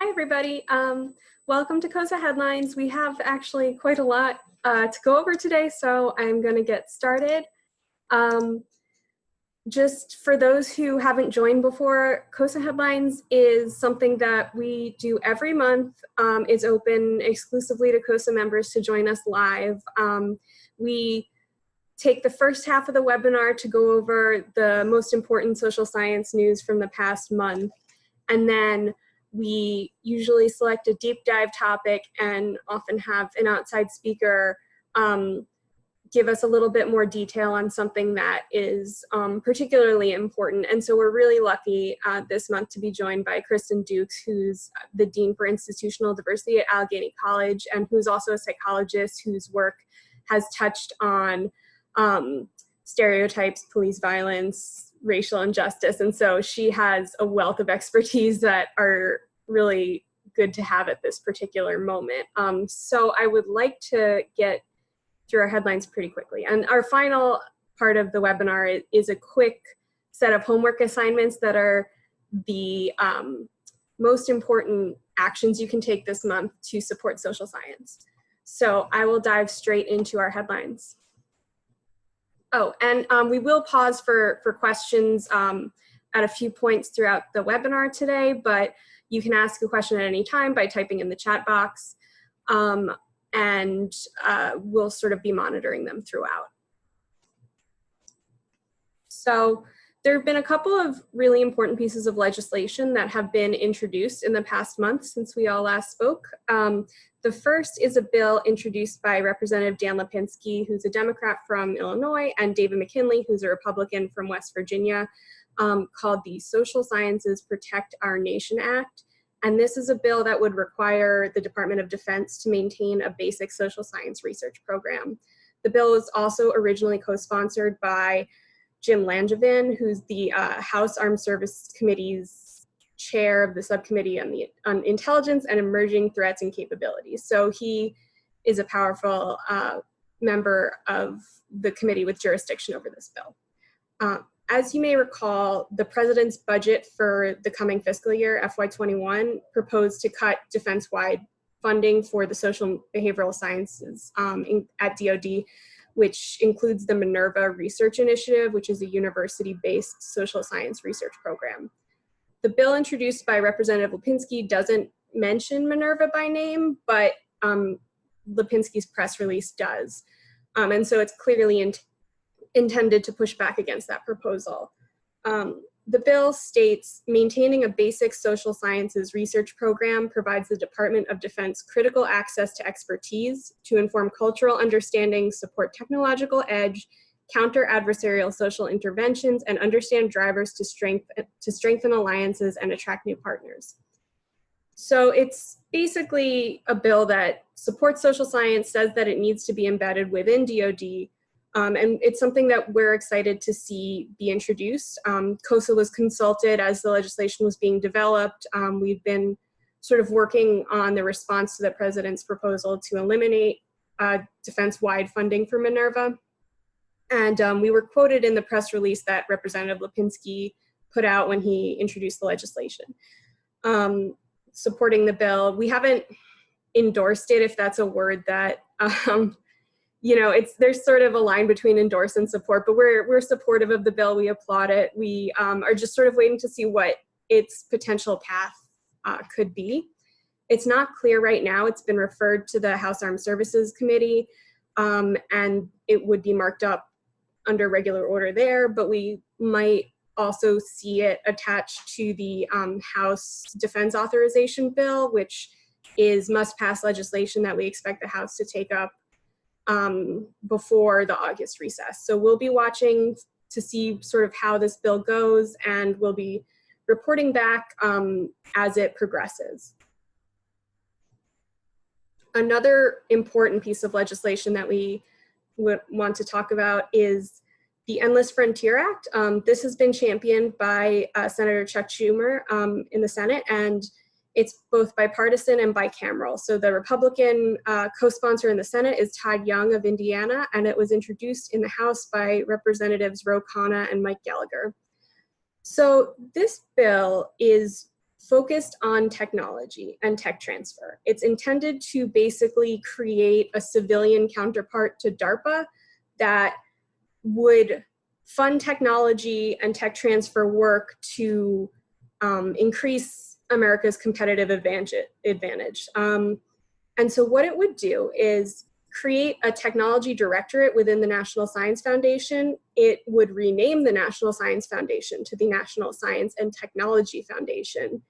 Hi, everybody. Welcome to COSSA Headlines. We have actually quite a lot to go over today, so I'm going to get started. Just for those who haven't joined before, COSSA Headlines is something that we do every month. It's open exclusively to COSSA members to join us live. We take the first half of the webinar to go over the most important social science news from the past month, and then we usually select a deep dive topic and often have an outside speaker give us a little bit more detail on something that is particularly important. And so we're really lucky this month to be joined by Kristin, who's the Dean for Institutional Diversity at Allegheny College, and who's also a psychologist whose work has touched on stereotypes, police violence, racial injustice. And so she has a wealth of expertise that are really good to have at this particular moment. So I would like to get through our headlines pretty quickly. And our final part of the webinar is a quick set of homework assignments that are the most important actions you can take this month to support social science. So I will dive straight into our headlines. Oh, and we will pause for questions at a few points throughout the webinar today, but you can ask a question at any time by typing in the chat box, and we'll sort of be monitoring them throughout. So there have been a couple of really important pieces of legislation that have been introduced in the past month since we all last spoke. The first is a bill introduced by Representative Dan Lipinski, who's a Democrat from Illinois, and David McKinley, who's a Republican from West Virginia, called the Social Sciences Protect Our Nation Act. And this is a bill that would require the Department of Defense to maintain a basic social science research program. The bill was also originally co-sponsored by Jim Langevin, who's the House Armed Services Committee's chair of the subcommittee on intelligence and emerging threats and capabilities. So he is a powerful member of the committee with jurisdiction over this bill. As you may recall, the president's budget for the coming fiscal year, FY21, proposed to cut defense-wide funding for the social behavioral sciences at DoD, which includes the Minerva Research Initiative, which is a university-based social science research program. The bill introduced by Representative Lipinski doesn't mention Minerva by name, but Lipinski's press release does. And so it's clearly intended to push back against that proposal. The bill states, maintaining a basic social sciences research program provides the Department of Defense critical access to expertise to inform cultural understanding, support technological edge, counter adversarial social interventions, and understand drivers to strengthen alliances and attract new partners. So it's basically a bill that supports social science, says that it needs to be embedded within DoD, and it's something that we're excited to see be introduced. COSSA was consulted as the legislation was being developed. We've been sort of working on the response to the president's proposal to eliminate defense-wide funding for Minerva. And we were quoted in the press release that Representative Lipinski put out when he introduced the legislation, supporting the bill. We haven't endorsed it, if that's a word that, you know, there's sort of a line between endorse and support, but we're supportive of the bill. We applaud it. We are just sort of waiting to see what its potential path could be. It's not clear right now. It's been referred to the House Armed Services Committee, and it would be marked up under regular order there, but we might also see it attached to the House Defense Authorization Bill, which is must-pass legislation that we expect the House to take up before the August recess. So we'll be watching to see sort of how this bill goes, and we'll be reporting back as it progresses. Another important piece of legislation that we would want to talk about is the Endless Frontier Act. This has been championed by Senator Chuck Schumer in the Senate, and it's both bipartisan and bicameral. So the Republican co-sponsor in the Senate is Todd Young of Indiana, and it was introduced in the House by Representatives Ro Khanna and Mike Gallagher. So this bill is focused on technology and tech transfer. It's intended to basically create a civilian counterpart to DARPA that would fund technology and tech transfer work to increase America's competitive advantage. And so what it would do is create a technology directorate within the National Science Foundation. It would rename the National Science Foundation to the National Science and Technology Foundation.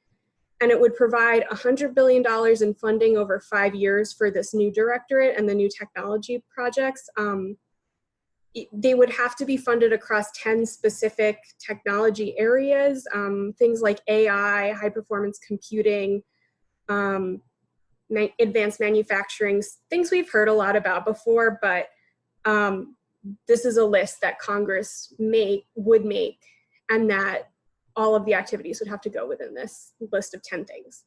And it would provide $100 billion in funding over 5 years for this new directorate and the new technology projects. They would have to be funded across 10 specific technology areas, things like AI, high performance computing, advanced manufacturing, things we've heard a lot about before, but this is a list that Congress would make, and that all of the activities would have to go within this list of 10 things.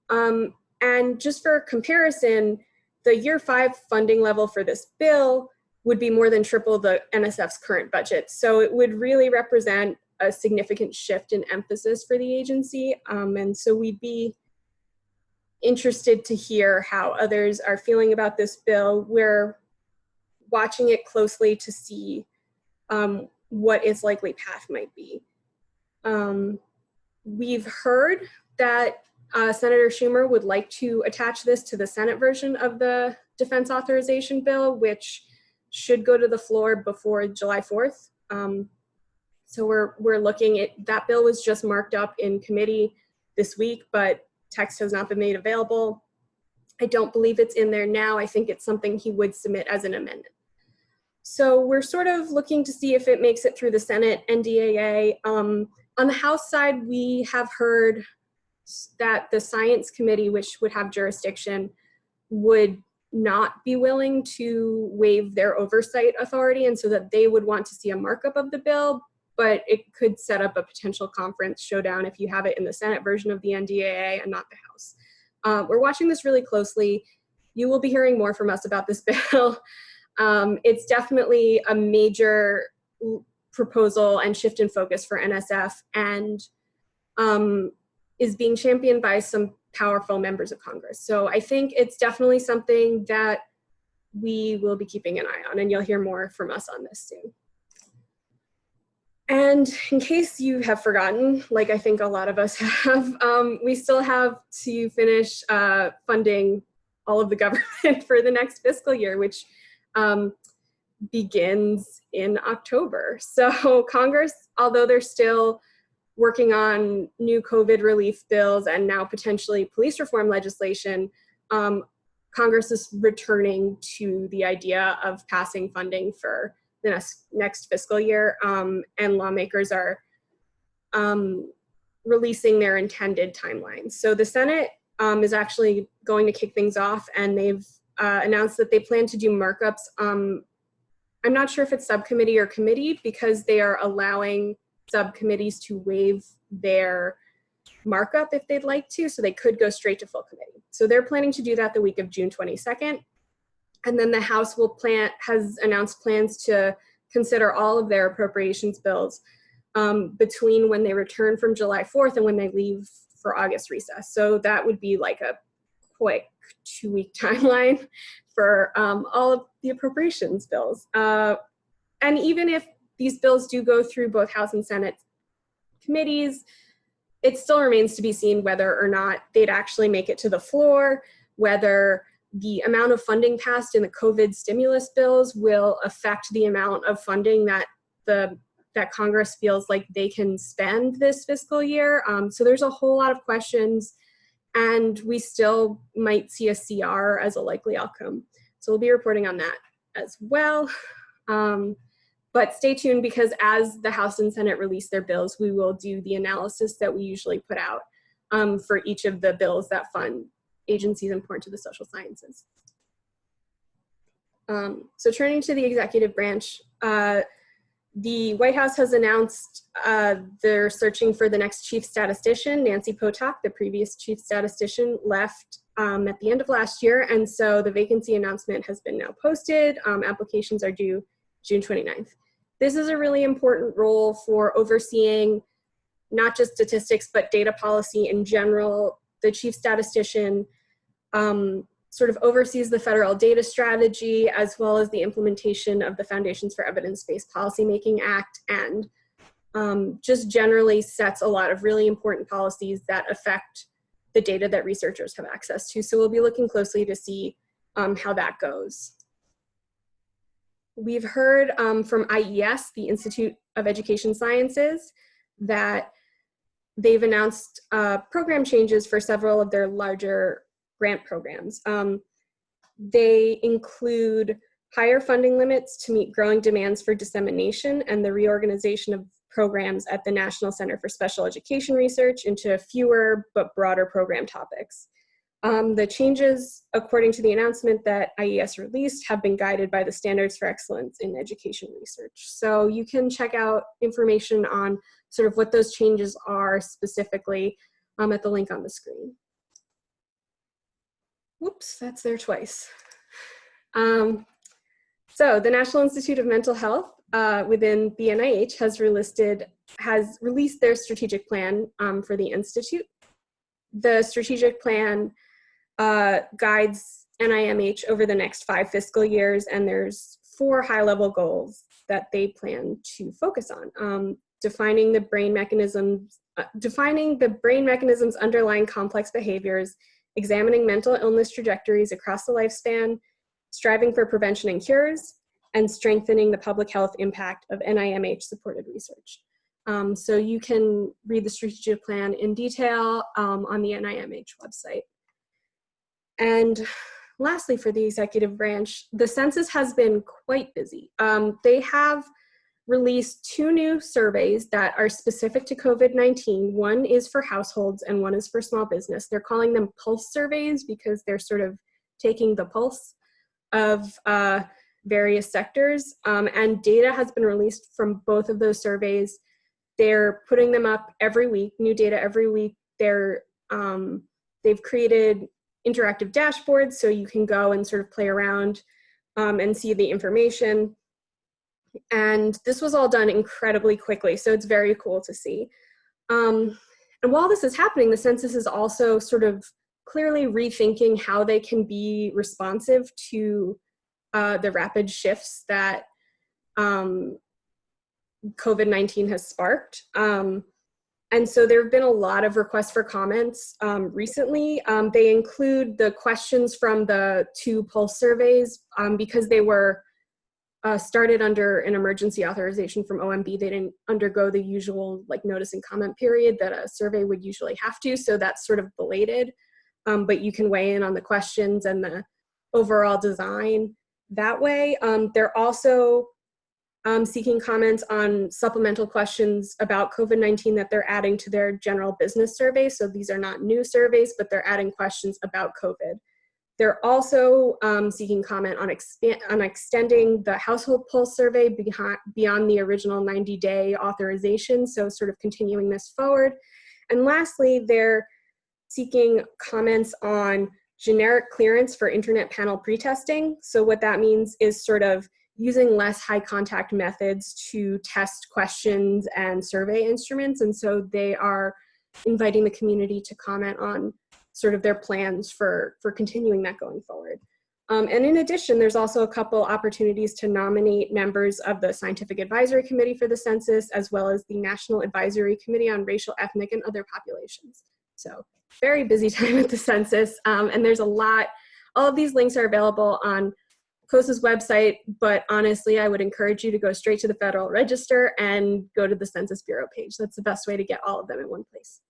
And just for comparison, the year 5 funding level for this bill would be more than triple the NSF's current budget. So it would really represent a significant shift in emphasis for the agency. And so we'd be interested to hear how others are feeling about this bill. We're watching it closely to see what its likely path might be. We've heard that Senator Schumer would like to attach this to the Senate version of the defense authorization bill, which should go to the floor before July 4th. So we're looking at, that bill was just marked up in committee this week, but text has not been made available. I don't believe it's in there now. I think it's something he would submit as an amendment. So we're sort of looking to see if it makes it through the Senate NDAA. On the House side, we have heard that the Science Committee, which would have jurisdiction, would not be willing to waive their oversight authority, and so that they would want to see a markup of the bill, but it could set up a potential conference showdown if you have it in the Senate version of the NDAA and not the House. We're watching this really closely. You will be hearing more from us about this bill. It's definitely a major proposal and shift in focus for NSF, and is being championed by some powerful members of Congress. So I think it's definitely something that we will be keeping an eye on, and you'll hear more from us on this soon. And in case you have forgotten, like I think a lot of us have, we still have to finish funding all of the government for the next fiscal year, which begins in October. So Congress, although they're still working on new COVID relief bills and now potentially police reform legislation, Congress is returning to the idea of passing funding for the next fiscal year, and lawmakers are releasing their intended timelines. So the Senate is actually going to kick things off, and they've announced that they plan to do markups. I'm not sure if it's subcommittee or committee, because they are allowing subcommittees to waive their markup if they'd like to, so they could go straight to full committee. So they're planning to do that the week of June 22nd. And then the House has announced plans to consider all of their appropriations bills between when they return from July 4th and when they leave for August recess. So that would be like a quick 2-week timeline for all of the appropriations bills. And even if these bills do go through both House and Senate committees, it still remains to be seen whether or not they'd actually make it to the floor, whether the amount of funding passed in the COVID stimulus bills will affect the amount of funding that Congress feels like they can spend this fiscal year. So there's a whole lot of questions, and we still might see a CR as a likely outcome. So we'll be reporting on that as well. But stay tuned, because as the House and Senate release their bills, we will do the analysis that we usually put out for each of the bills that fund agencies important to the social sciences. So turning to the executive branch, the White House has announced they're searching for the next chief statistician. Nancy Potok, the previous chief statistician, left at the end of last year, and so the vacancy announcement has been now posted. Applications are due June 29th. This is a really important role for overseeing not just statistics, but data policy in general. The chief statistician sort of oversees the federal data strategy, as well as the implementation of the Foundations for Evidence-Based Policymaking Act, and just generally sets a lot of really important policies that affect the data that researchers have access to. So we'll be looking closely to see how that goes. We've heard from IES, the Institute of Education Sciences, that they've announced program changes for several of their larger grant programs. They include higher funding limits to meet growing demands for dissemination and the reorganization of programs at the National Center for Special Education Research into fewer but broader program topics. The changes, according to the announcement that IES released, have been guided by the Standards for Excellence in Education Research. So you can check out information on sort of what those changes are specifically at the link on the screen. Whoops, that's there twice. So the National Institute of Mental Health within the NIH has released their strategic plan for the Institute. The strategic plan guides NIMH over the next 5 fiscal years, and there's 4 high-level goals that they plan to focus on. Defining the brain mechanisms underlying complex behaviors, examining mental illness trajectories across the lifespan, striving for prevention and cures, and strengthening the public health impact of NIMH-supported research. So you can read the strategic plan in detail on the NIMH website. And lastly, for the executive branch, the census has been quite busy. They have released 2 new surveys that are specific to COVID-19. One is for households and one is for small business. They're calling them pulse surveys because they're sort of taking the pulse of various sectors. And data has been released from both of those surveys. They're putting them up every week, new data every week. They've created interactive dashboards so you can go and sort of play around and see the information. And this was all done incredibly quickly, so it's very cool to see. And while this is happening, the census is also sort of clearly rethinking how they can be responsive to the rapid shifts that COVID-19 has sparked. And so there have been a lot of requests for comments recently. They include the questions from the 2 pulse surveys because they were started under an emergency authorization from OMB. They didn't undergo the usual notice and comment period that a survey would usually have to, so that's sort of belated. But you can weigh in on the questions and the overall design that way. They're also seeking comments on supplemental questions about COVID-19 that they're adding to their general business survey. So these are not new surveys, but they're adding questions about COVID. They're also seeking comment on extending the household pulse survey beyond the original 90-day authorization, so sort of continuing this forward. And lastly, they're seeking comments on generic clearance for internet panel pretesting. So what that means is sort of using less high contact methods to test questions and survey instruments. And so they are inviting the community to comment on sort of their plans for continuing that going forward. And in addition, there's also a couple opportunities to nominate members of the Scientific Advisory Committee for the census, as well as the National Advisory Committee on Racial, Ethnic, and Other Populations. So very busy time at the census. And there's a lot, all of these links are available on COSSA's website, but honestly, I would encourage you to go straight to the Federal Register and go to the Census Bureau page. That's the best way to get all of them in one place.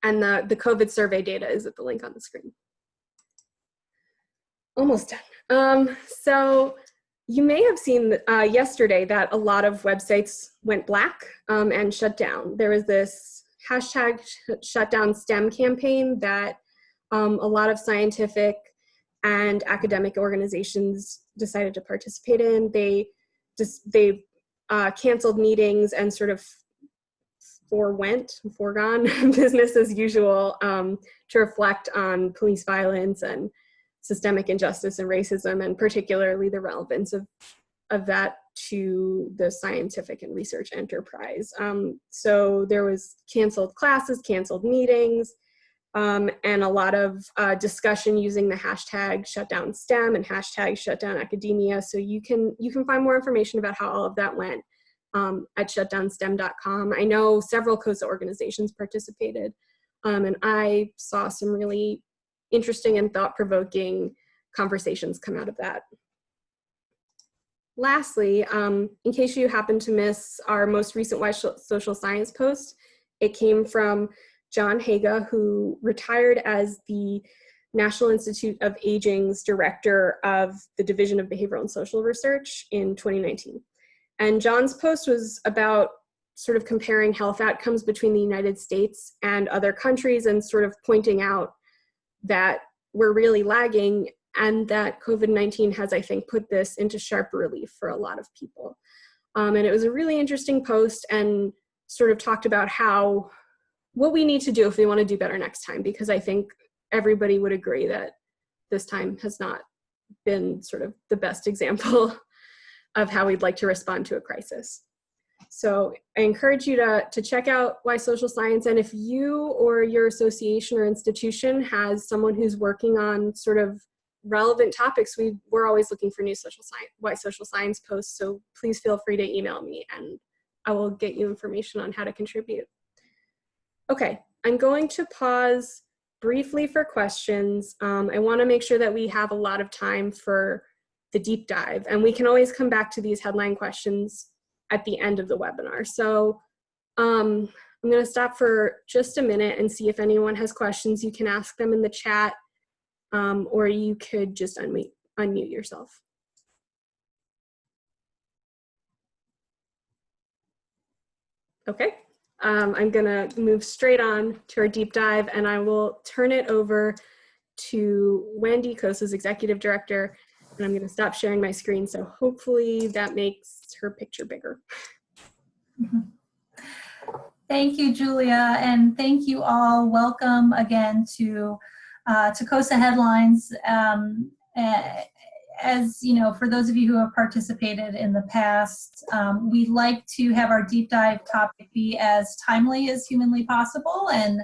And the COVID survey data is at the link on the screen. Almost done. So you may have seen yesterday that a lot of websites went black and shut down. There was this hashtag shutdown STEM campaign that a lot of scientific and academic organizations decided to participate in. They canceled meetings and sort of foregone business as usual to reflect on police violence and systemic injustice and racism, and particularly the relevance of of that to the scientific and research enterprise. So there was canceled classes, canceled meetings, and a lot of discussion using the hashtag #ShutdownSTEM and hashtag #ShutdownAcademia. So you can find more information about how all of that went at shutdownstem.com. I know several COSSA organizations participated, and I saw some really interesting and thought-provoking conversations come out of that. Lastly, in case you happen to miss our most recent Why Social Science post, it came from John Haga, who retired as the National Institute of Aging's director of the Division of Behavioral and Social Research in 2019. And John's post was about sort of comparing health outcomes between the United States and other countries and sort of pointing out that we're really lagging and that COVID-19 has, I think, put this into sharp relief for a lot of people. And it was a really interesting post and sort of talked about what we need to do if we want to do better next time, because I think everybody would agree that this time has not been sort of the best example of how we'd like to respond to a crisis. So I encourage you to check out Why Social Science, and if you or your association or institution has someone who's working on sort of relevant topics, we're always looking for new Why Social Science posts, so please feel free to email me and I will get you information on how to contribute. Okay, I'm going to pause briefly for questions. I want to make sure that we have a lot of time for the deep dive, and we can always come back to these headline questions at the end of the webinar. So I'm going to stop for just a minute and see if anyone has questions. You can ask them in the chat, or you could just unmute yourself. Okay. I'm gonna move straight on to our deep dive, and I will turn it over to Wendy, COSSA's Executive Director, and I'm gonna stop sharing my screen, so hopefully that makes her picture bigger. Thank you, Julia, and thank you all. Welcome again to COSSA Headlines. As you know, for those of you who have participated in the past, we like to have our deep dive topic be as timely as humanly possible. And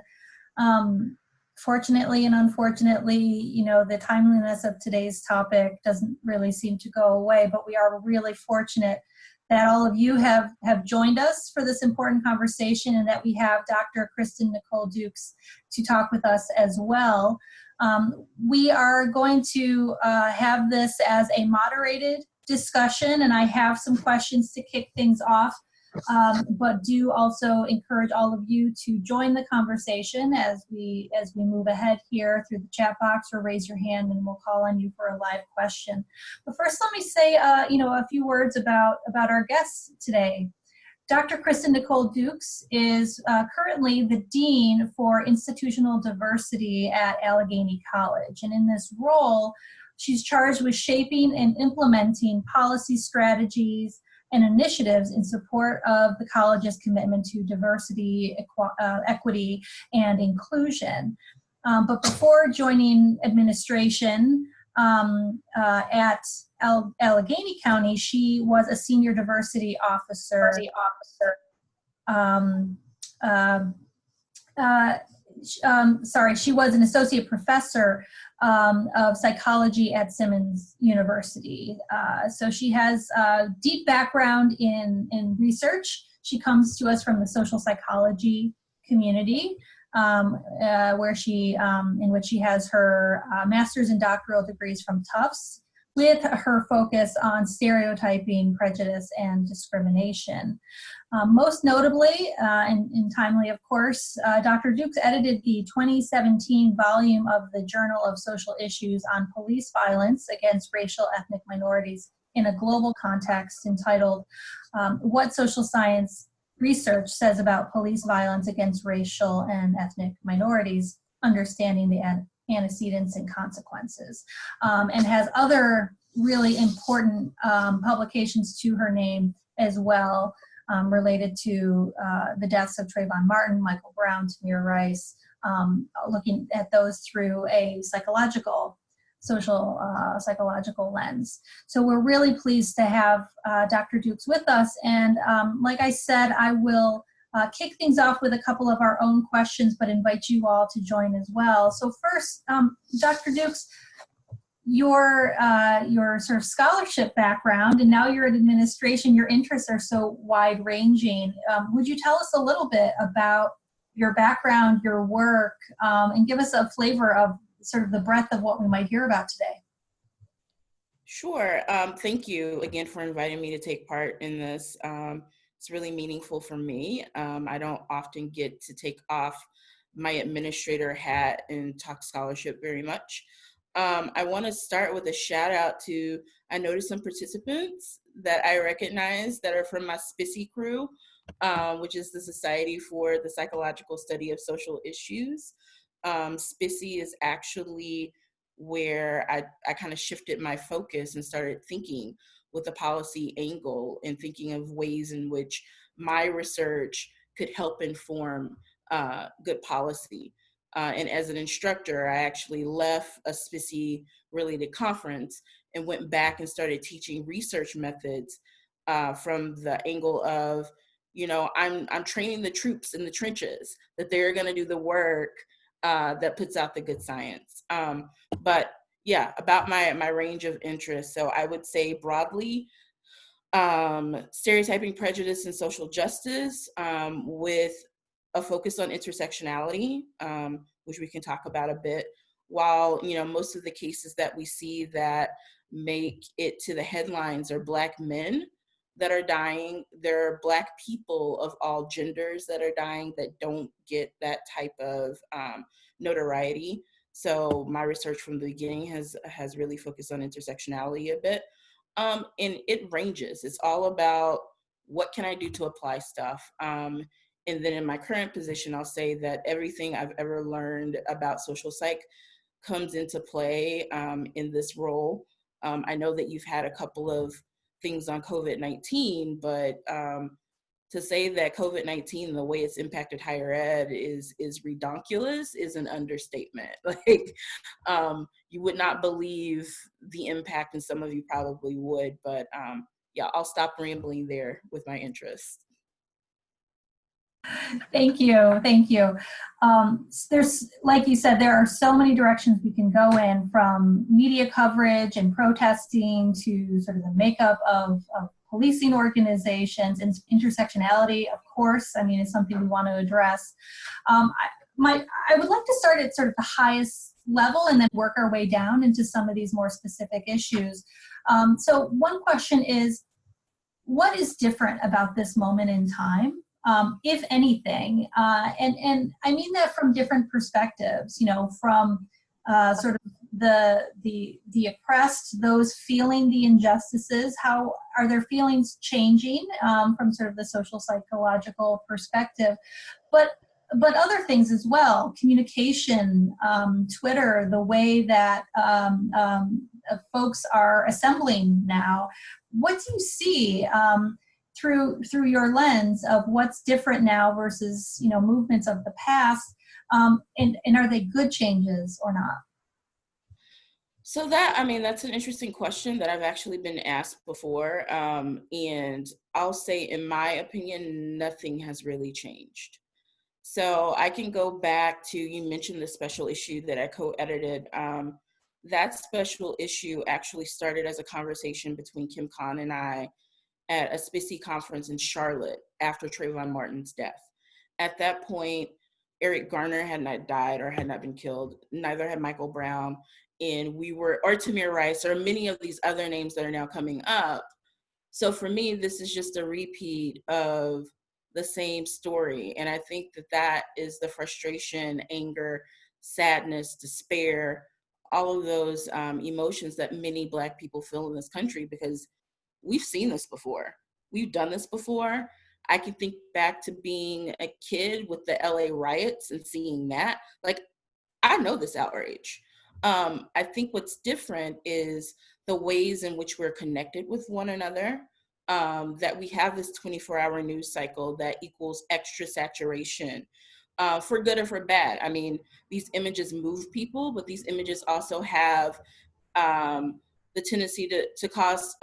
fortunately and unfortunately, you know, the timeliness of today's topic doesn't really seem to go away, but we are really fortunate that all of you have joined us for this important conversation, and that we have Dr. Kristin Nicole Dukes to talk with us as well. We are going to have this as a moderated discussion, and I have some questions to kick things off, but do also encourage all of you to join the conversation as we move ahead here through the chat box, or raise your hand and we'll call on you for a live question. But first, let me say you know, a few words about our guests today. Dr. Kristin Nicole Dukes is currently the Dean for Institutional Diversity at Allegheny College. And in this role, she's charged with shaping and implementing policy strategies and initiatives in support of the college's commitment to diversity, equity, and inclusion. But before joining administration at Allegheny County, she was a senior diversity officer. She was an associate professor of psychology at Simmons University. So she has a deep background in research. She comes to us from the social psychology community, where in which she has her master's and doctoral degrees from Tufts, with her focus on stereotyping, prejudice, and discrimination. Most notably, and timely of course, Dr. Dukes edited the 2017 volume of the Journal of Social Issues on Police Violence Against Racial Ethnic Minorities in a Global Context, entitled What Social Science Research Says About Police Violence Against Racial and Ethnic Minorities, Understanding the Antecedents and Consequences, and has other really important publications to her name as well, related to the deaths of Trayvon Martin, Michael Brown, Tamir Rice, looking at those through a psychological social psychological lens. So we're really pleased to have Dr. Dukes with us. And like I said, I will kick things off with a couple of our own questions, but invite you all to join as well. So first, Dr. Dukes, your sort of scholarship background, and now you're in administration, your interests are so wide ranging. Would you tell us a little bit about your background, your work, and give us a flavor of sort of the breadth of what we might hear about today? Sure. Thank you again for inviting me to take part in this. It's really meaningful for me. I don't often get to take off my administrator hat and talk scholarship very much. I want to start with a shout out to, I noticed some participants that I recognize that are from my SPICY crew, which is the Society for the Psychological Study of Social Issues. SPICY is actually where I kind of shifted my focus and started thinking with a policy angle and thinking of ways in which my research could help inform good policy. And as an instructor, I actually left a SPICY related conference and went back and started teaching research methods from the angle of, you know, I'm training the troops in the trenches, that they're going to do the work that puts out the good science. But yeah, about my range of interests. So I would say broadly, stereotyping, prejudice, and social justice with a focus on intersectionality, which we can talk about a bit. While, you know, most of the cases that we see that make it to the headlines are Black men that are dying, there are Black people of all genders that are dying that don't get that type of notoriety. So my research from the beginning has really focused on intersectionality a bit. And it ranges. It's all about what can I do to apply stuff. And then in my current position, I'll say that everything I've ever learned about social psych comes into play in this role. I know that you've had a couple of things on COVID-19, but to say that COVID-19, the way it's impacted higher ed is redonkulous is an understatement. Like, you would not believe the impact, and some of you probably would, but yeah, I'll stop rambling there with my interests. Thank you, thank you. There's, like you said, there are so many directions we can go in, from media coverage and protesting to sort of the makeup of policing organizations, and intersectionality, of course, I mean, it's something we want to address. I would like to start at sort of the highest level and then work our way down into some of these more specific issues. So one question is, what is different about this moment in time? If anything, and I mean that from different perspectives, you know, from sort of the oppressed, those feeling the injustices, how are their feelings changing from sort of the social psychological perspective, but other things as well, communication, Twitter, the way that folks are assembling now. What do you see through your lens of what's different now versus, you know, movements of the past, and are they good changes or not? So that, I mean, that's an interesting question that I've actually been asked before. And I'll say, in my opinion, nothing has really changed. So I can go back to, you mentioned the special issue that I co-edited. That special issue actually started as a conversation between Kim Khan and I at a SPICY conference in Charlotte after Trayvon Martin's death. At that point, Eric Garner had not died or had not been killed. Neither had Michael Brown. And we were, or Tamir Rice, or many of these other names that are now coming up. So for me, this is just a repeat of the same story. And I think that that is the frustration, anger, sadness, despair, all of those emotions that many Black people feel in this country, because we've seen this before. We've done this before. I can think back to being a kid with the LA riots and seeing that. Like, I know this outrage. I think what's different is the ways in which we're connected with one another, that we have this 24-hour news cycle that equals extra saturation, for good or for bad. I mean, these images move people, but these images also have the tendency to cause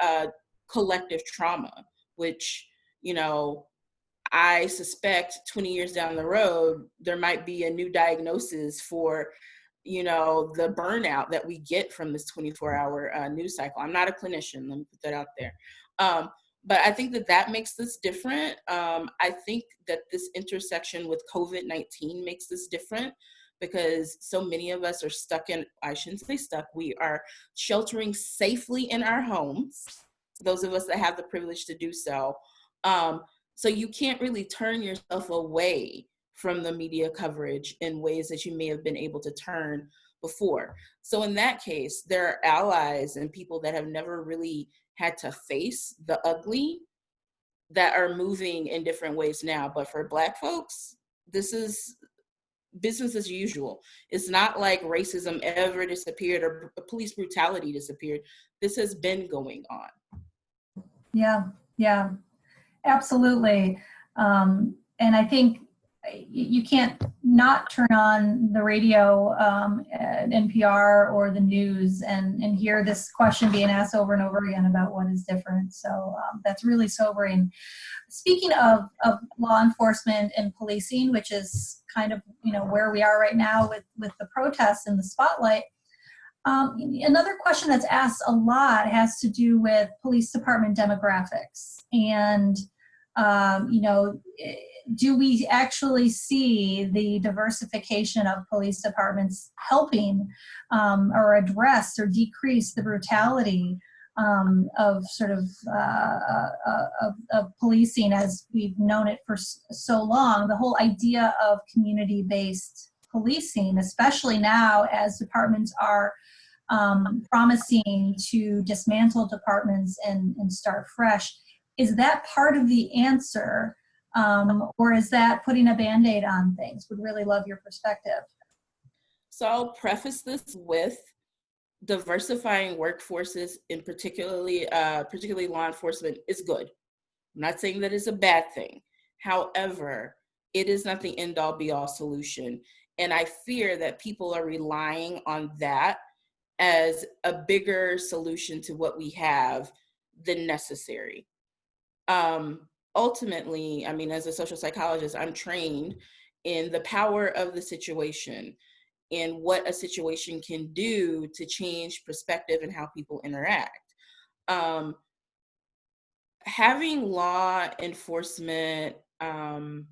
collective trauma, which, you know, I suspect 20 years down the road, there might be a new diagnosis for, you know, the burnout that we get from this 24-hour news cycle. I'm not a clinician, let me put that out there. But I think that makes this different. I think that this intersection with COVID-19 makes this different because so many of us are stuck in, I shouldn't say stuck, we are sheltering safely in our homes, those of us that have the privilege to do so. So you can't really turn yourself away from the media coverage in ways that you may have been able to turn before. So in that case, there are allies and people that have never really had to face the ugly that are moving in different ways now. But for Black folks, this is business as usual. It's not like racism ever disappeared or police brutality disappeared. This has been going on. Yeah, absolutely. And I think you can't not turn on the radio, NPR or the news and hear this question being asked over and over again about what is different. So that's really sobering. Speaking of law enforcement and policing, which is kind of, you know, where we are right now with the protests and the spotlight, another question that's asked a lot has to do with police department demographics. And, you know, do we actually see the diversification of police departments helping or address or decrease the brutality of sort of policing as we've known it for so long? The whole idea of community-based policing, especially now as departments are promising to dismantle departments and start fresh. Is that part of the answer, or is that putting a Band-Aid on things? Would really love your perspective. So I'll preface this with diversifying workforces, in particularly law enforcement, is good. I'm not saying that it's a bad thing. However, it is not the end-all be-all solution. And I fear that people are relying on that as a bigger solution to what we have than necessary. Ultimately, I mean, as a social psychologist, I'm trained in the power of the situation and what a situation can do to change perspective and how people interact. Having law enforcement, the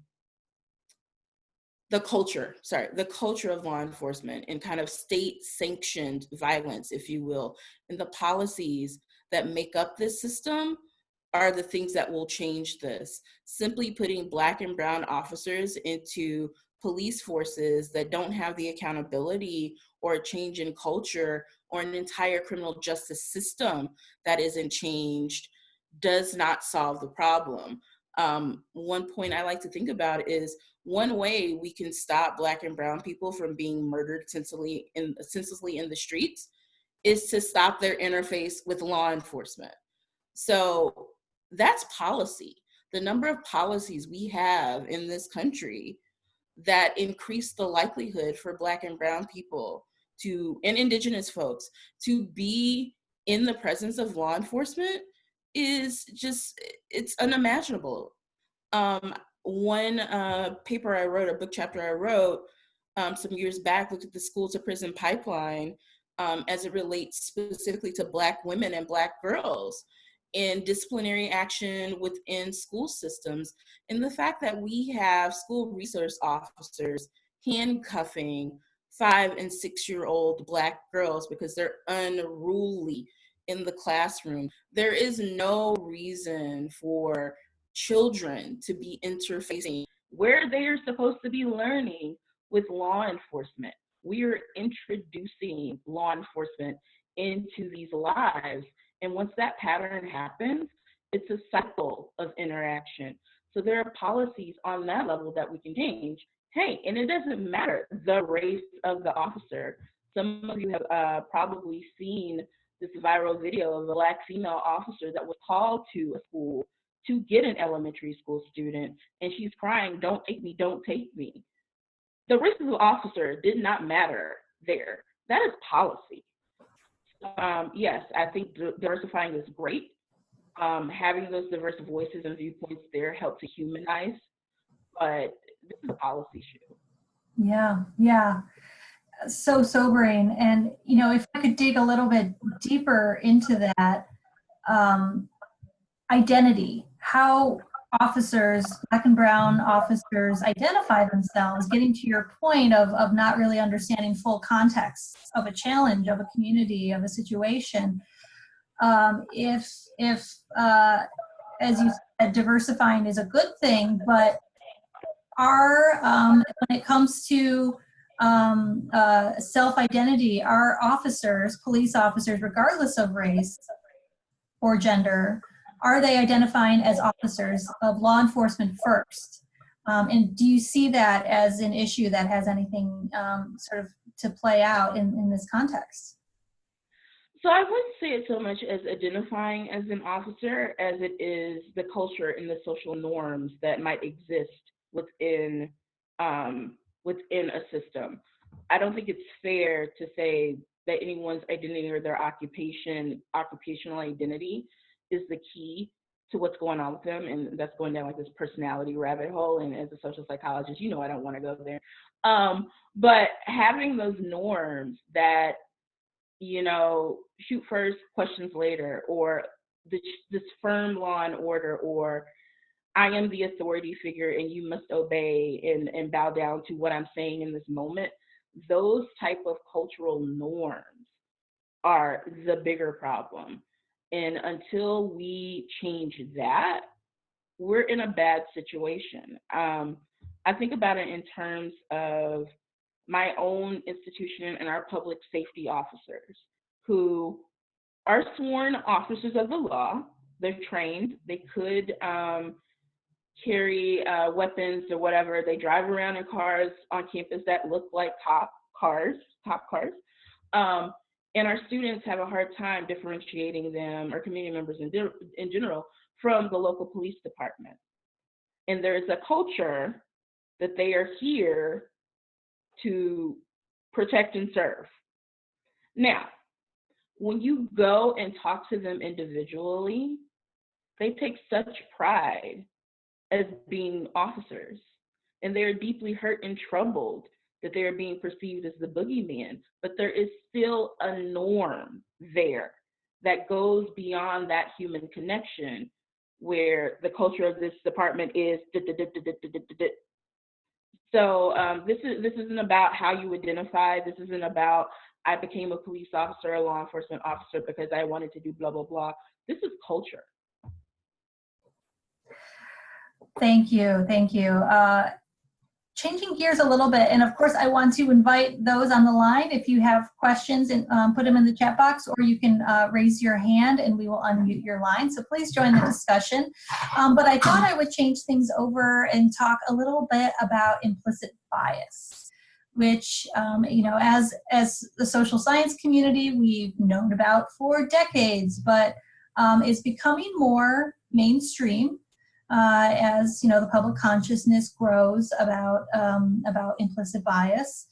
culture of law enforcement and kind of state sanctioned violence, if you will, and the policies that make up this system are the things that will change this. Simply putting Black and brown officers into police forces that don't have the accountability or a change in culture or an entire criminal justice system that isn't changed does not solve the problem. One point I like to think about is one way we can stop Black and brown people from being murdered senselessly in the streets is to stop their interface with law enforcement. So that's policy. The number of policies we have in this country that increase the likelihood for Black and brown people and Indigenous folks to be in the presence of law enforcement is just, it's unimaginable. One paper I wrote, a book chapter I wrote some years back, looked at the school to prison pipeline as it relates specifically to Black women and Black girls in disciplinary action within school systems. And the fact that we have school resource officers handcuffing 5- and 6-year-old Black girls because they're unruly in the classroom. There is no reason for children to be interfacing where they are supposed to be learning with law enforcement. We are introducing law enforcement into these lives. And once that pattern happens, it's a cycle of interaction. So there are policies on that level that we can change. Hey, and it doesn't matter the race of the officer. Some of you have probably seen this viral video of a Black female officer that was called to a school to get an elementary school student, and she's crying, "Don't take me, don't take me." The race of the officer did not matter there. That is policy. Yes, I think diversifying is great. Having those diverse voices and viewpoints there help to humanize, but this is a policy issue. Yeah, yeah. So sobering. And, you know, if I could dig a little bit deeper into that, um, identity, how officers, Black and brown officers, identify themselves, getting to your point of not really understanding full context of a challenge, of a community, of a situation. If as you said, diversifying is a good thing, but when it comes to self-identity, our officers, police officers, regardless of race or gender, are they identifying as officers of law enforcement first? And do you see that as an issue that has anything sort of to play out in this context? So I wouldn't say it so much as identifying as an officer as it is the culture and the social norms that might exist within within a system. I don't think it's fair to say that anyone's identity or their occupational identity is the key to what's going on with them, and that's going down like this personality rabbit hole. And as a social psychologist, you know I don't want to go there. But having those norms that, you know, shoot first, questions later, or this firm law and order, or I am the authority figure and you must obey and bow down to what I'm saying in this moment. Those type of cultural norms are the bigger problem. And until we change that, we're in a bad situation. I think about it in terms of my own institution and our public safety officers who are sworn officers of the law. They're trained. They could carry weapons or whatever. They drive around in cars on campus that look like cop cars. And our students have a hard time differentiating them, or community members in general, from the local police department. And there's a culture that they are here to protect and serve. Now, when you go and talk to them individually, they take such pride as being officers, and they are deeply hurt and troubled that they are being perceived as the boogeyman. But there is still a norm there that goes beyond that human connection, where the culture of this department is. So this isn't about how you identify. This isn't about I became a police officer, a law enforcement officer because I wanted to do blah, blah, blah. This is culture. Thank you, thank you. Changing gears a little bit, and of course I want to invite those on the line. If you have questions, and put them in the chat box, or you can raise your hand and we will unmute your line. So please join the discussion. But I thought I would change things over and talk a little bit about implicit bias, which you know, as the social science community we've known about for decades, but is becoming more mainstream. As you know, the public consciousness grows about implicit bias,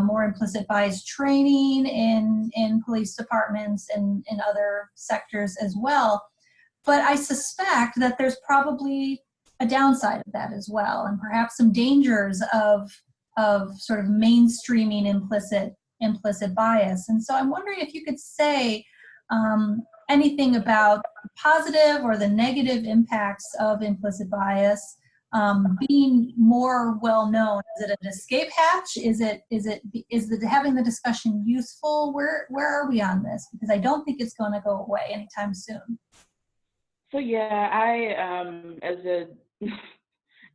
more implicit bias training in police departments and in other sectors as well. But I suspect that there's probably a downside of that as well, and perhaps some dangers of sort of mainstreaming implicit bias. And so I'm wondering if you could say anything about the positive or the negative impacts of implicit bias being more well known. Is it an escape hatch? Is having the discussion useful? Where are we on this? Because I don't think it's going to go away anytime soon. So yeah, I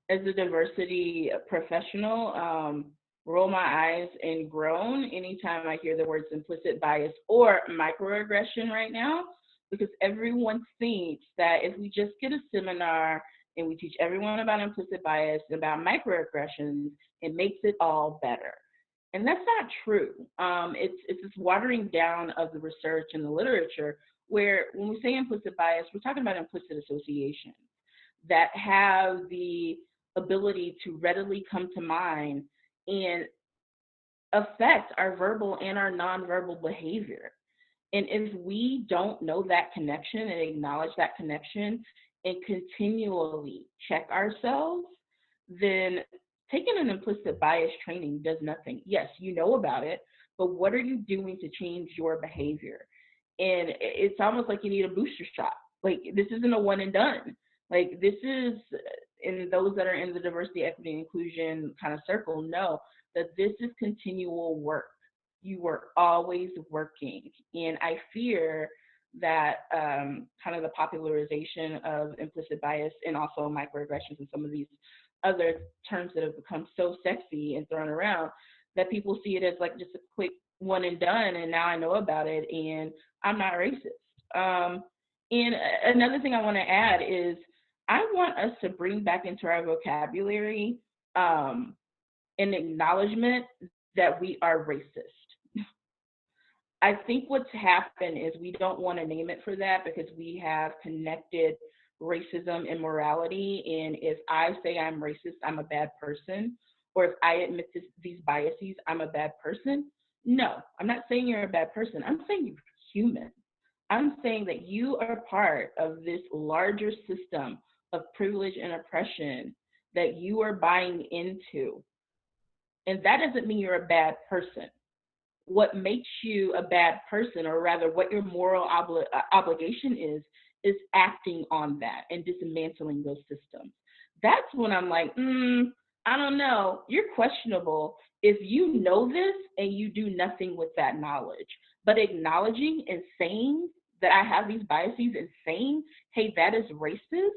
as a diversity professional, roll my eyes and groan anytime I hear the words implicit bias or microaggression right now, because everyone thinks that if we just get a seminar and we teach everyone about implicit bias, about microaggressions, it makes it all better. And that's not true. It's this watering down of the research and the literature, where when we say implicit bias, we're talking about implicit associations that have the ability to readily come to mind and affect our verbal and our nonverbal behavior. And if we don't know that connection and acknowledge that connection and continually check ourselves, then taking an implicit bias training does nothing. Yes, you know about it, but what are you doing to change your behavior? And it's almost like you need a booster shot. Like, this isn't a one and done. Like, this is, and those that are in the diversity, equity, and inclusion kind of circle know that this is continual work. You are always working. And I fear that kind of the popularization of implicit bias and also microaggressions and some of these other terms that have become so sexy and thrown around, that people see it as like just a quick one and done, and now I know about it and I'm not racist. And another thing I want to add is I want us to bring back into our vocabulary an acknowledgement that we are racist. I think what's happened is we don't want to name it for that because we have connected racism and morality. And if I say I'm racist, I'm a bad person. Or if I admit to these biases, I'm a bad person. No, I'm not saying you're a bad person. I'm saying you're human. I'm saying that you are part of this larger system of privilege and oppression that you are buying into. And that doesn't mean you're a bad person. What makes you a bad person, or rather what your moral obligation is acting on that and dismantling those systems. That's when I'm like, I don't know, you're questionable if you know this and you do nothing with that knowledge. But acknowledging and saying that I have these biases and saying, hey, that is racist,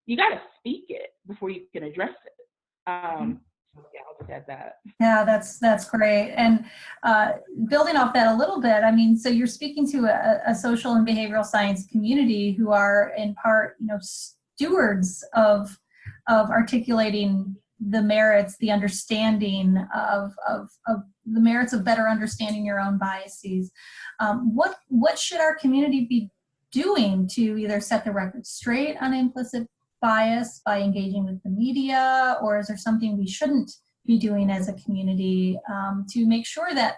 you got to speak it before you can address it. Yeah, I'll just add that. Yeah, that's great. And building off that a little bit, I mean, so you're speaking to a social and behavioral science community who are in part, stewards of articulating the merits, the understanding of the merits of better understanding your own biases. What should our community be doing to either set the record straight on implicit bias by engaging with the media, or is there something we shouldn't be doing as a community to make sure that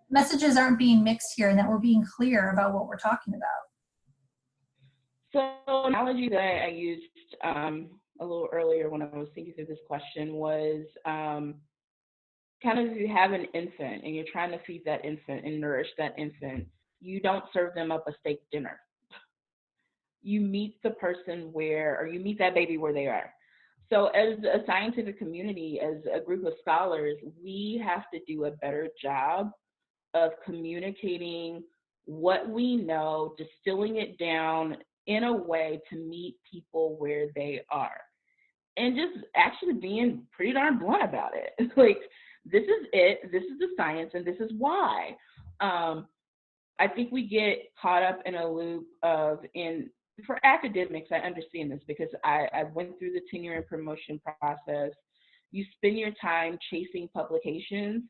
messages aren't being mixed here and that we're being clear about what we're talking about? So an analogy that I used a little earlier when I was thinking through this question was kind of, if you have an infant and you're trying to feed that infant and nourish that infant, you don't serve them up a steak dinner. You meet the person or you meet that baby where they are. So as a scientific community, as a group of scholars, we have to do a better job of communicating what we know, distilling it down in a way to meet people where they are. And just actually being pretty darn blunt about it. Like, this is it, this is the science, and this is why. I think we get caught up in a loop of, for academics, I understand this because I went through the tenure and promotion process. You spend your time chasing publications,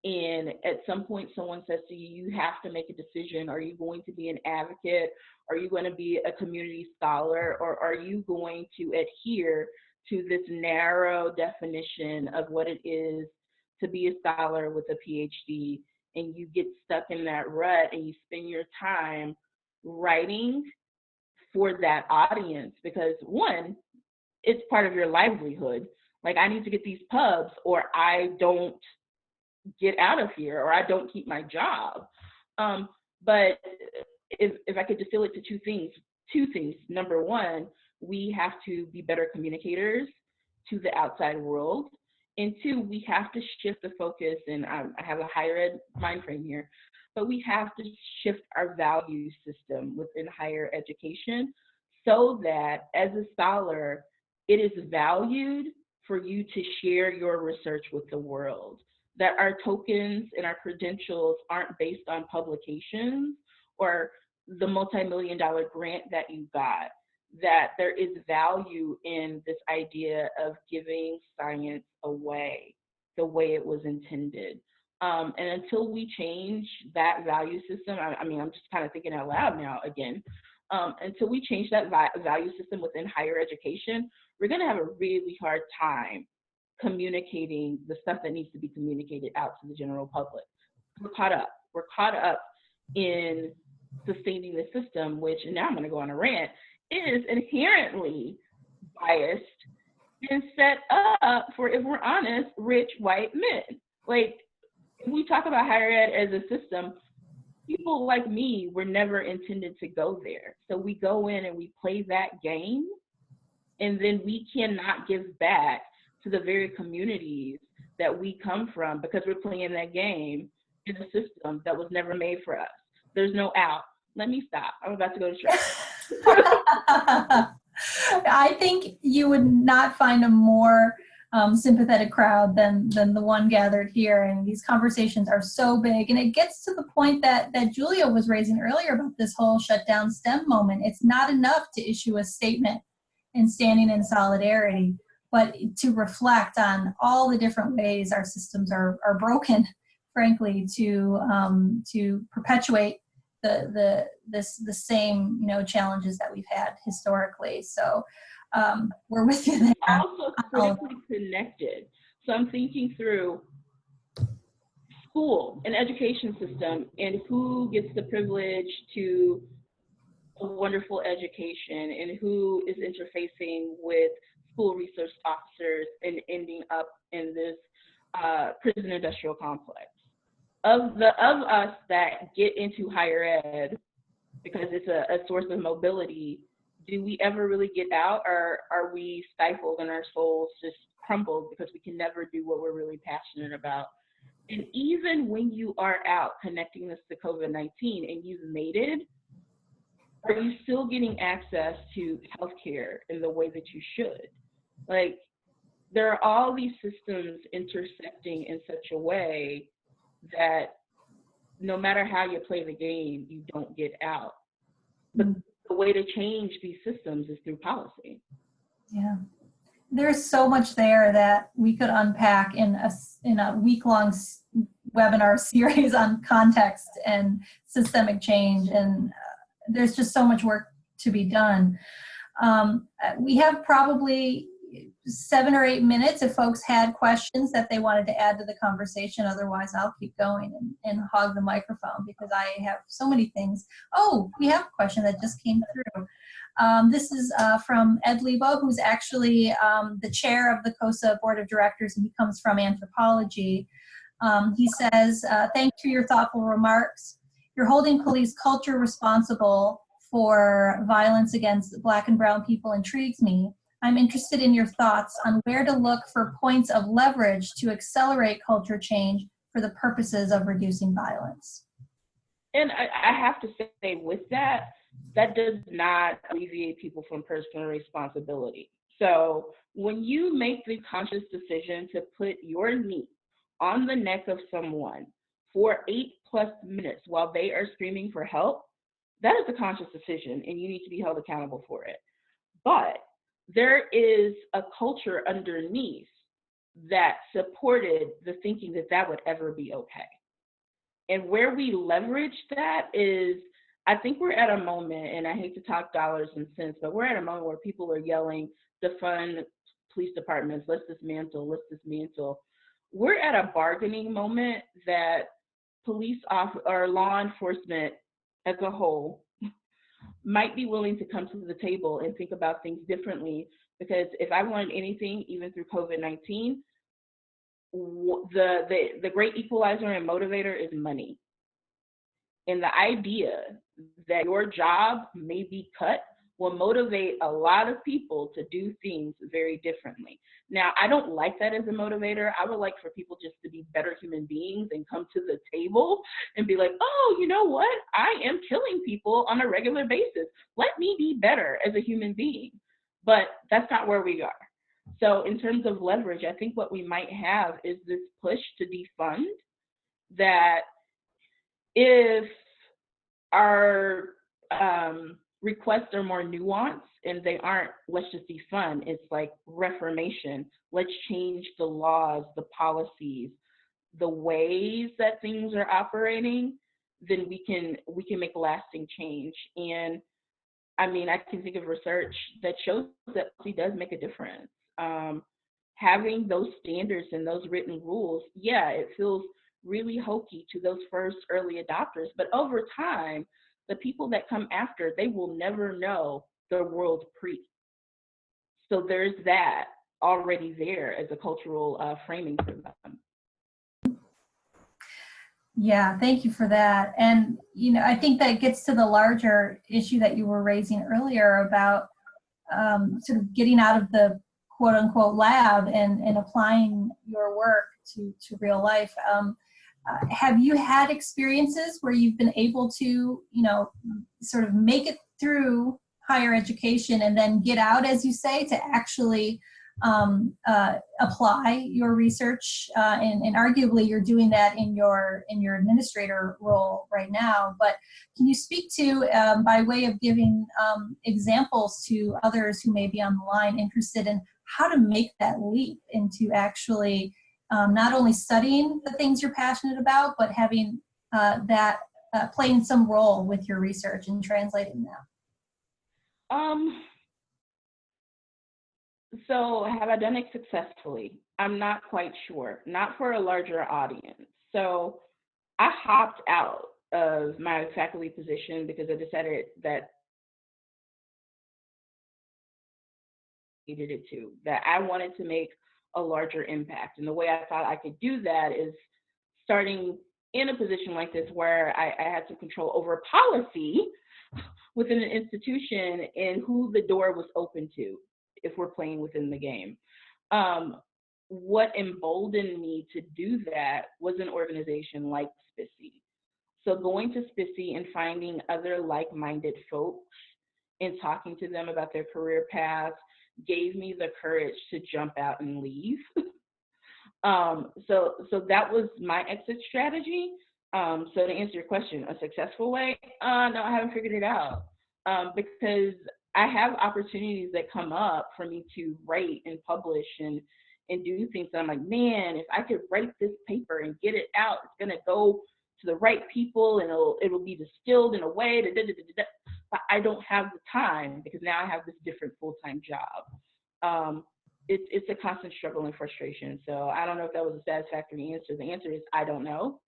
and at some point someone says to you, you have to make a decision. Are you going to be an advocate? Are you going to be a community scholar? Or are you going to adhere to this narrow definition of what it is to be a scholar with a PhD? And you get stuck in that rut and you spend your time writing for that audience because, one, it's part of your livelihood. Like, I need to get these pubs or I don't get out of here or I don't keep my job. But if I could distill it to two things. Number one, we have to be better communicators to the outside world. And two, we have to shift the focus, and I have a higher ed mind frame here, but we have to shift our value system within higher education so that as a scholar, it is valued for you to share your research with the world, that our tokens and our credentials aren't based on publications or the multi-million-dollar grant that you got, that there is value in this idea of giving science away the way it was intended. And until we change that value system, I mean, I'm just kind of thinking out loud now again, until we change that value system within higher education, we're going to have a really hard time communicating the stuff that needs to be communicated out to the general public. We're caught up in sustaining the system, which, and now I'm going to go on a rant, is inherently biased and set up for, if we're honest, rich white men. Like, if we talk about higher ed as a system, people like me were never intended to go there. So we go in and we play that game, and then we cannot give back to the very communities that we come from because we're playing that game in a system that was never made for us. There's no out. Let me stop. I'm about to go to church. I think you would not find a more sympathetic crowd than the one gathered here. And these conversations are so big. And it gets to the point that Julia was raising earlier about this whole shutdown STEM moment. It's not enough to issue a statement and standing in solidarity, but to reflect on all the different ways our systems are broken, frankly, to perpetuate the same challenges that we've had historically. So we're with you there. Also critically connected. So I'm thinking through school and education system and who gets the privilege to a wonderful education and who is interfacing with school resource officers and ending up in this prison industrial complex. Of us that get into higher ed because it's a source of mobility, do we ever really get out, or are we stifled and our souls just crumbled because we can never do what we're really passionate about? And even when you are out connecting this to COVID-19 and you've made it, are you still getting access to healthcare in the way that you should? Like, there are all these systems intersecting in such a way that no matter how you play the game, you don't get out. But the way to change these systems is through policy. Yeah. There's so much there that we could unpack in a week-long webinar series on context and systemic change. And there's just so much work to be done. We have probably 7 or 8 minutes if folks had questions that they wanted to add to the conversation. Otherwise, I'll keep going and hog the microphone because I have so many things. Oh, we have a question that just came through. This is from Ed Lebo, who's actually the chair of the COSSA Board of Directors, and he comes from anthropology. He says, thanks for your thoughtful remarks. You're holding police culture responsible for violence against Black and brown people intrigues me. I'm interested in your thoughts on where to look for points of leverage to accelerate culture change for the purposes of reducing violence. And I have to say with that, that does not alleviate people from personal responsibility. So when you make the conscious decision to put your knee on the neck of someone for 8+ minutes while they are screaming for help, that is a conscious decision and you need to be held accountable for it. But there is a culture underneath that supported the thinking that that would ever be okay. And where we leverage that is, I think we're at a moment, and I hate to talk dollars and cents, but we're at a moment where people are yelling, defund police departments, let's dismantle, let's dismantle. We're at a bargaining moment that police or law enforcement as a whole might be willing to come to the table and think about things differently. Because if I learned anything, even through COVID-19, the great equalizer and motivator is money. And the idea that your job may be cut will motivate a lot of people to do things very differently. Now, I don't like that as a motivator. I would like for people just to be better human beings and come to the table and be like, oh, you know what? I am killing people on a regular basis. Let me be better as a human being. But that's not where we are. So in terms of leverage, I think what we might have is this push to defund that if our requests are more nuanced and they aren't, let's just defund, it's like reformation. Let's change the laws, the policies, the ways that things are operating, then we can make lasting change. And I mean, I can think of research that shows that policy does make a difference. Having those standards and those written rules, yeah, it feels really hokey to those first early adopters. But over time, the people that come after, they will never know the world pre. So there's that already there as a cultural framing for them. Yeah, thank you for that. And, I think that gets to the larger issue that you were raising earlier about sort of getting out of the quote unquote lab and applying your work to real life. Have you had experiences where you've been able to, sort of make it through higher education and then get out, as you say, to actually apply your research? And arguably you're doing that in your administrator role right now. But can you speak to, by way of giving examples to others who may be on the line interested in how to make that leap into actually not only studying the things you're passionate about, but having that playing some role with your research and translating that? So have I done it successfully? I'm not quite sure. Not for a larger audience. So I hopped out of my faculty position because I decided that I needed it to, that I wanted to make a larger impact. And the way I thought I could do that is starting in a position like this where I had some control over policy within an institution and who the door was open to if we're playing within the game. What emboldened me to do that was an organization like SPICY. So going to SPICY and finding other like-minded folks and talking to them about their career paths gave me the courage to jump out and leave. So that was my exit strategy. So to answer your question, a successful way? No, I haven't figured it out. Because I have opportunities that come up for me to write and publish and do things that I'm like, man, if I could write this paper and get it out, it's gonna go to the right people and it'll be distilled in a way that but I don't have the time because now I have this different full-time job. It's a constant struggle and frustration. So I don't know if that was a satisfactory answer. The answer is I don't know.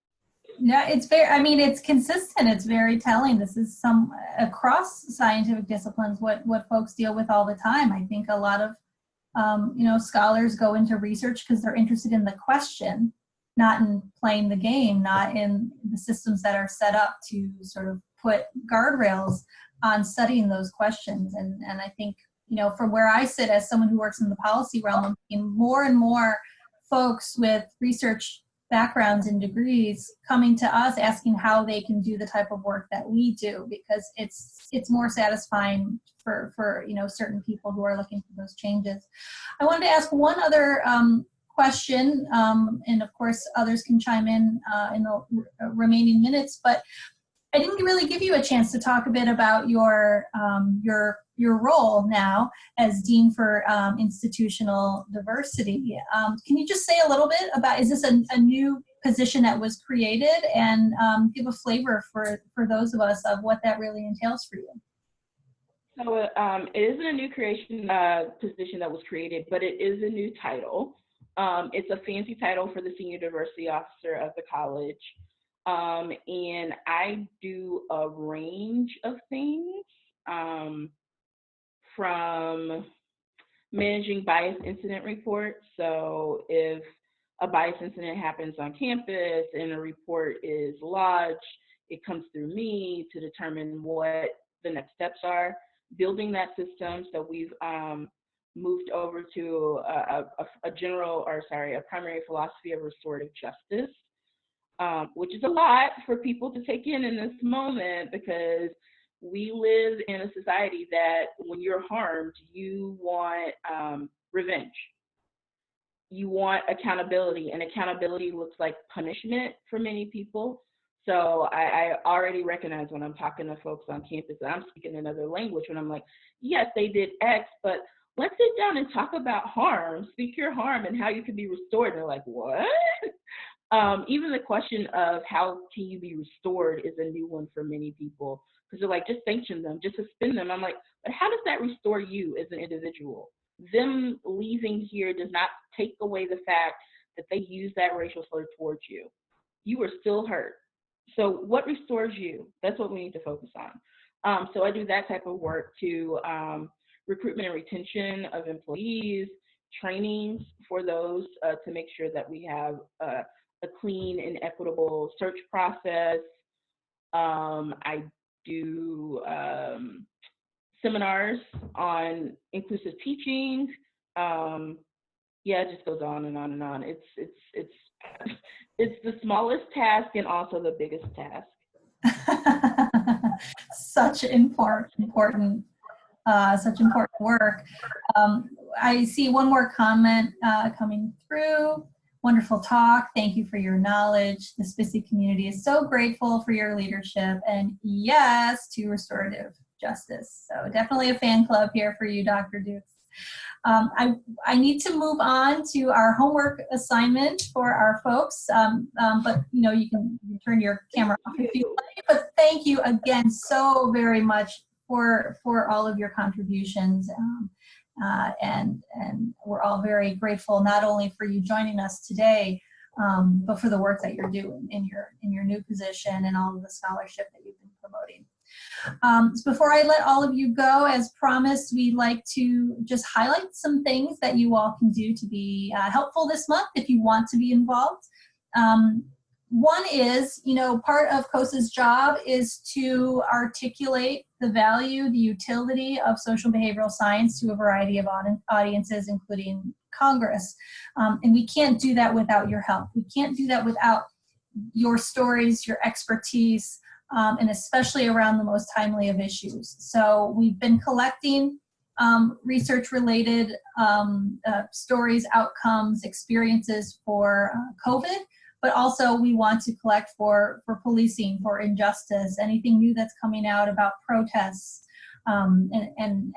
Yeah, it's very, I mean, it's consistent. It's very telling. This is some across scientific disciplines, what folks deal with all the time. I think a lot of, scholars go into research because they're interested in the question, not in playing the game, not in the systems that are set up to sort of put guardrails on studying those questions. And I think, from where I sit as someone who works in the policy realm, I'm seeing more and more folks with research backgrounds and degrees coming to us asking how they can do the type of work that we do, because it's more satisfying for certain people who are looking for those changes. I wanted to ask one other question, and of course others can chime in the remaining minutes, but I didn't really give you a chance to talk a bit about your role now as Dean for Institutional Diversity. Can you just say a little bit about, is this a new position that was created, and give a flavor for those of us of what that really entails for you? So it isn't a new creation position that was created, but it is a new title. It's a fancy title for the Senior Diversity Officer of the college. And I do a range of things, from managing bias incident reports. So if a bias incident happens on campus and a report is lodged, it comes through me to determine what the next steps are. Building that system, so we've moved over to a primary philosophy of restorative justice. Which is a lot for people to take in this moment, because we live in a society that when you're harmed, you want revenge. You want accountability, and accountability looks like punishment for many people. So I already recognize when I'm talking to folks on campus that I'm speaking another language when I'm like, yes, they did X, but let's sit down and talk about harm, speak your harm and how you can be restored. And they're like, what? Even the question of how can you be restored is a new one for many people, because they're like, just sanction them, just suspend them. I'm like, but how does that restore you as an individual? Them leaving here does not take away the fact that they use that racial slur towards you. you were still hurt. So what restores you? That's what we need to focus on. So I do that type of work to recruitment and retention of employees, trainings for those to make sure that we have a clean and equitable search process. I do seminars on inclusive teaching. Yeah, it just goes on and on and on. It's the smallest task and also the biggest task. Such important work. I see one more comment coming through. Wonderful talk. Thank you for your knowledge. The SPICY community is so grateful for your leadership, and yes to restorative justice. So definitely a fan club here for you, Dr. Dukes. I need to move on to our homework assignment for our folks, but you can turn your camera off if you like. But thank you again so very much for all of your contributions, and we're all very grateful not only for you joining us today, but for the work that you're doing in your new position and all of the scholarship that you've been promoting. So before I let all of you go, as promised, we'd like to just highlight some things that you all can do to be helpful this month if you want to be involved. One is, part of COSSA's job is to articulate the value, the utility of social behavioral science to a variety of audiences, including Congress. And we can't do that without your help. We can't do that without your stories, your expertise, and especially around the most timely of issues. So we've been collecting research-related stories, outcomes, experiences for COVID, but also we want to collect for policing, for injustice, anything new that's coming out about protests, and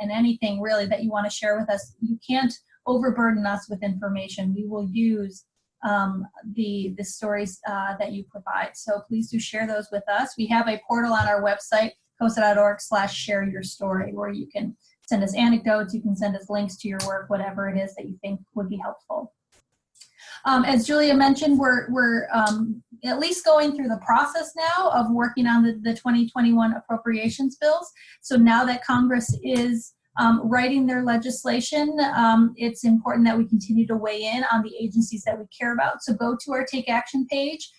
anything really that you want to share with us. You can't overburden us with information. We will use the stories that you provide. So please do share those with us. We have a portal on our website, COSSA.org/share your story, where you can send us anecdotes, you can send us links to your work, whatever it is that you think would be helpful. As Julia mentioned, we're at least going through the process now of working on the 2021 appropriations bills. So now that Congress is writing their legislation, it's important that we continue to weigh in on the agencies that we care about. So go to our Take Action page.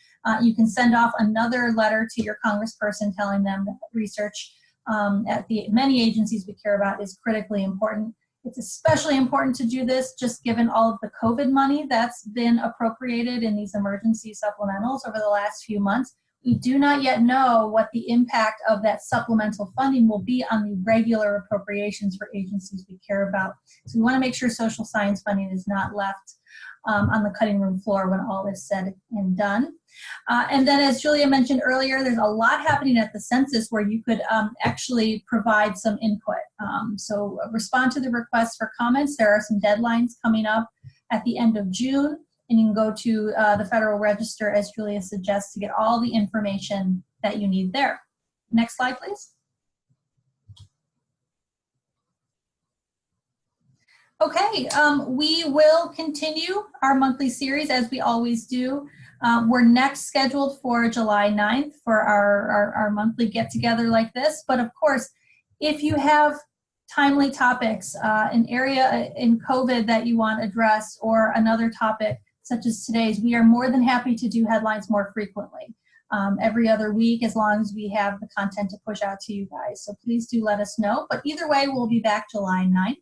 You can send off another letter to your congressperson telling them that research at the many agencies we care about is critically important. It's especially important to do this just given all of the COVID money that's been appropriated in these emergency supplementals over the last few months. We do not yet know what the impact of that supplemental funding will be on the regular appropriations for agencies we care about. So we want to make sure social science funding is not left on the cutting room floor when all is said and done. And then, as Julia mentioned earlier, there's a lot happening at the census where you could actually provide some input. So respond to the requests for comments. There are some deadlines coming up at the end of June. And you can go to the Federal Register, as Julia suggests, to get all the information that you need there. Next slide, please. Okay, we will continue our monthly series as we always do. We're next scheduled for July 9th for our monthly get-together like this. But of course, if you have timely topics, an area in COVID that you want addressed, or another topic such as today's, we are more than happy to do headlines more frequently, every other week, as long as we have the content to push out to you guys. So please do let us know. But either way, we'll be back July 9th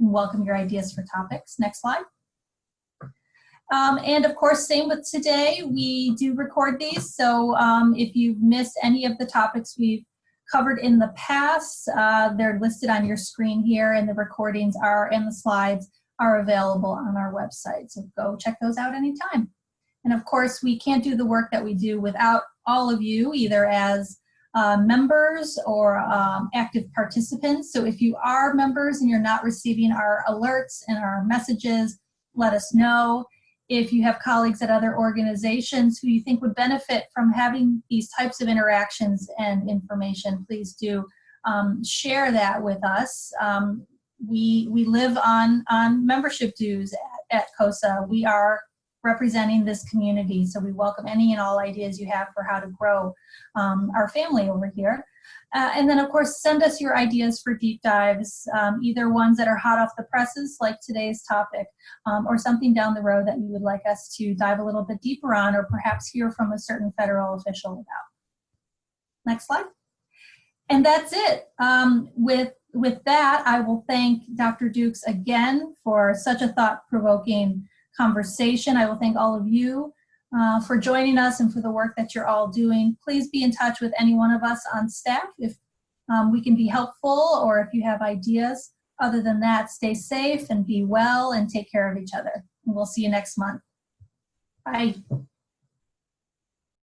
and welcome your ideas for topics. Next slide. And of course, same with today, we do record these. So if you've missed any of the topics we've covered in the past, they're listed on your screen here, and the recordings are, and the slides are available on our website. So go check those out anytime. And of course, we can't do the work that we do without all of you, either as members or active participants. So if you are members and you're not receiving our alerts and our messages, let us know. If you have colleagues at other organizations who you think would benefit from having these types of interactions and information, please do share that with us. We live on membership dues at COSSA. We are representing this community. So we welcome any and all ideas you have for how to grow our family over here. And then, of course, send us your ideas for deep dives, either ones that are hot off the presses, like today's topic, or something down the road that you would like us to dive a little bit deeper on, or perhaps hear from a certain federal official about. Next slide. And that's it. With that, I will thank Dr. Dukes again for such a thought-provoking conversation. I will thank all of you for joining us and for the work that you're all doing. Please be in touch with any one of us on staff if we can be helpful or if you have ideas. Other than that, stay safe and be well and take care of each other. And we'll see you next month. Bye.